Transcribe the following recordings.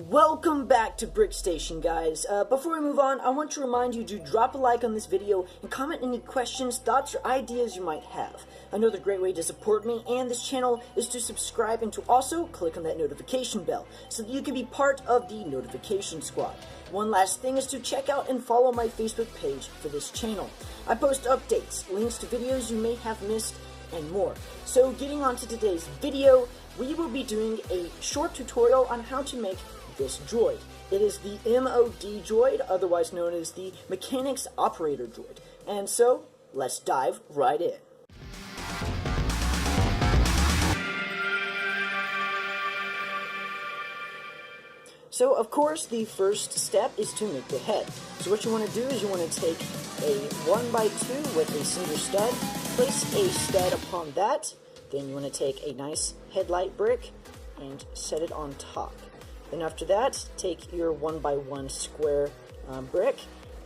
Welcome back to Brick Station, guys. Before we move on, I want to remind you to drop a like on this video and comment any questions, thoughts, or ideas you might have. Another great way to support me and this channel is to subscribe and to also click on that notification bell so that you can be part of the notification squad. One last thing is to check out and follow my Facebook page for this channel. I post updates, links to videos you may have missed, and more. So getting on to today's video, we will be doing a short tutorial on how to make this droid. It is the MOD droid, otherwise known as the Mechanics Operator droid. And so, let's dive right in. So, of course, the first step is to make the head. So what you want to do is you want to take a 1x2 with a single stud, place a stud upon that, then you want to take a nice headlight brick and set it on top. Then after that, take your 1x1 square brick,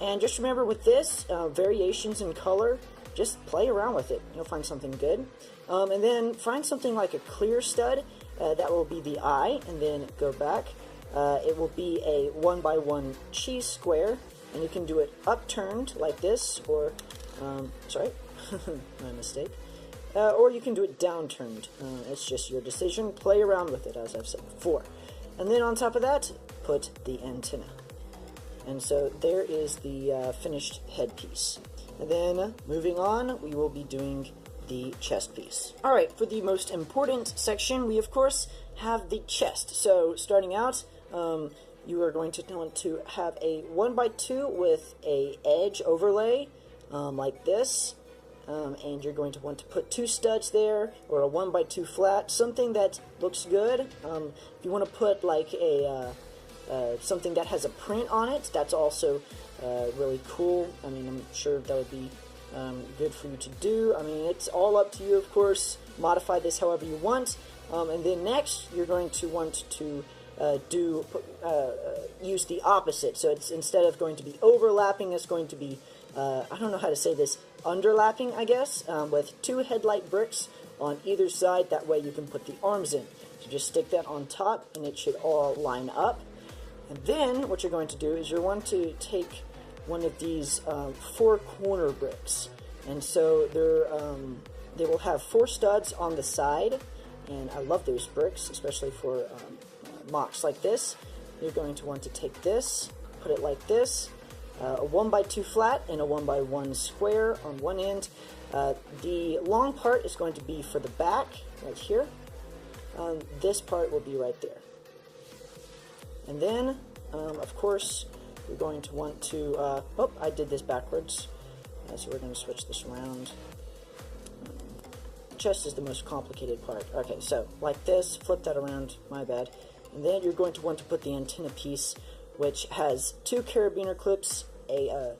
and just remember with this, variations in color, just play around with it. You'll find something good. And then find something like a clear stud, that will be the eye, and then go back. It will be a 1x1 cheese square, and you can do it upturned like this, or, sorry, my mistake. Or you can do it downturned. It's just your decision. Play around with it, as I've said before. And then on top of that, put the antenna. And so there is the finished headpiece. And then moving on, we will be doing the chest piece. Alright, for the most important section, we of course have the chest. So starting out, you are going to want to have a 1x2 with a edge overlay, like this. And you're going to want to put 2 studs there, or a 1x2 flat, something that looks good. If you want to put like a something that has a print on it, that's also really cool. I mean, I'm sure that would be good for you to do. I mean, it's all up to you, of course. Modify this however you want. And then next, you're going to want to use the opposite. So it's, instead of going to be overlapping, it's going to be, I don't know how to say this, underlapping, I guess, with 2 headlight bricks on either side. That way you can put the arms in. So just stick that on top and it should all line up. And then what you're going to do is you're going to take one of these 4 corner bricks. And so they will have 4 studs on the side. And I love those bricks, especially for mocks like this. You're going to want to take this, put it like this. A 1x2 flat and a 1x1 square on one end. The long part is going to be for the back, right here. This part will be right there. And then, of course, you're going to want to, oh, I did this backwards. So we're going to switch this around. Chest is the most complicated part. Okay, so like this, flip that around, my bad. And then you're going to want to put the antenna piece, which has 2 carabiner clips, a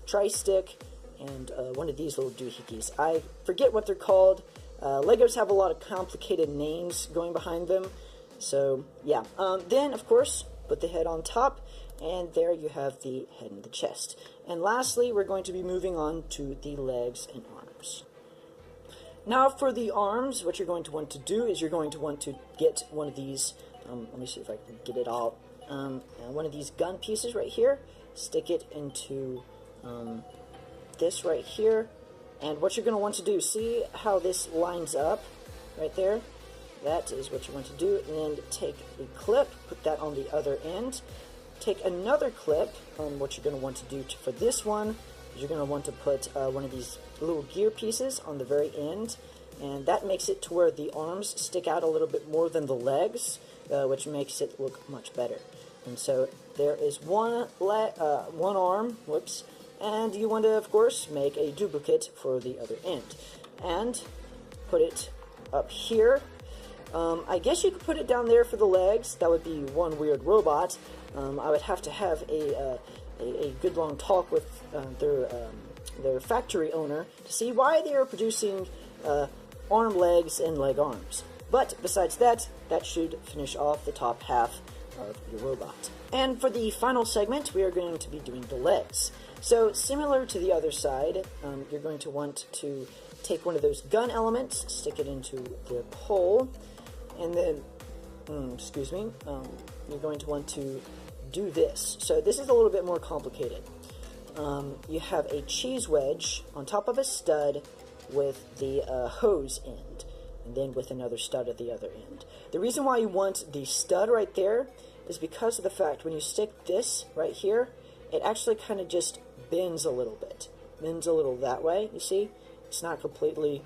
tri-stick, and one of these little doohickeys. I forget what they're called. Legos have a lot of complicated names going behind them. So, yeah. Then, of course, put the head on top, and there you have the head and the chest. And lastly, we're going to be moving on to the legs and arms. Now, for the arms, what you're going to want to do is you're going to want to get one of these, let me see if I can get it all, one of these gun pieces right here. Stick it into this right here, and what you're going to want to do, see how this lines up right there? That is what you want to do. And take a clip, put that on the other end. Take another clip. What you're going to want to do for this one is you're going to want to put one of these little gear pieces on the very end, and that makes it to where the arms stick out a little bit more than the legs, which makes it look much better. And so there is one arm, whoops, and you want to, of course, make a duplicate for the other end. And put it up here. I guess you could put it down there for the legs. That would be one weird robot. I would have to have a good long talk with their factory owner to see why they are producing arm legs and leg arms. But besides that, that should finish off the top half of your robot. And for the final segment, we are going to be doing the legs. So similar to the other side, you're going to want to take one of those gun elements, stick it into the pole, and then excuse me, you're going to want to do this. So this is a little bit more complicated. You have a cheese wedge on top of a stud with the hose end, and then with another stud at the other end. The reason why you want the stud right there is because of the fact when you stick this right here, it actually kind of just bends a little bit. Bends a little that way, you see? It's not completely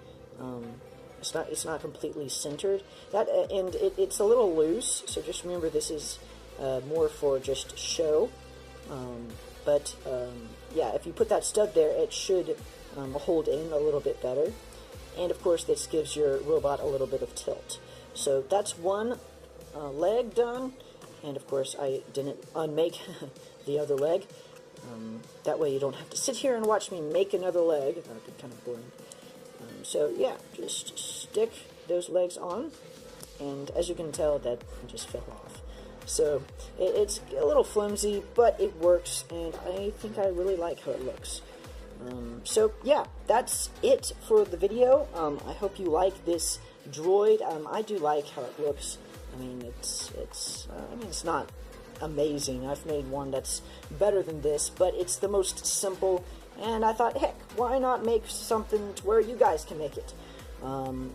it's not completely centered. That and it's a little loose, so just remember this is more for just show. Yeah, if you put that stud there, it should hold in a little bit better. And of course, this gives your robot a little bit of tilt. So that's one leg done. And of course, I didn't unmake the other leg. That way you don't have to sit here and watch me make another leg. That would be kind of boring. So yeah, just stick those legs on. And as you can tell, that just fell off. So it's a little flimsy, but it works. And I think I really like how it looks. So yeah, that's it for the video. I hope you like this droid. I do like how it looks. I mean, it's not amazing. I've made one that's better than this, but it's the most simple. And I thought, heck, why not make something to where you guys can make it?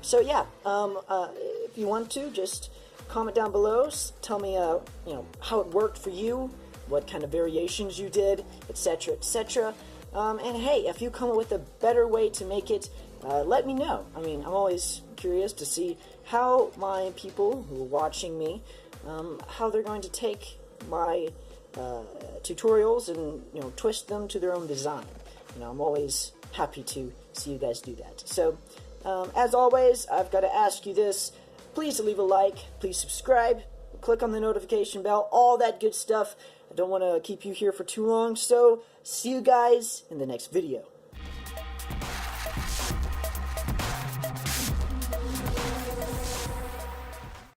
So yeah, if you want to, just comment down below. Tell me, how it worked for you, what kind of variations you did, etc., etc. And hey, if you come up with a better way to make it, let me know. I mean, I'm always curious to see how my people who are watching me, how they're going to take my tutorials and twist them to their own design. I'm always happy to see you guys do that. So, as always, I've got to ask you this. Please leave a like, please subscribe, click on the notification bell, all that good stuff. I don't want to keep you here for too long, so see you guys in the next video.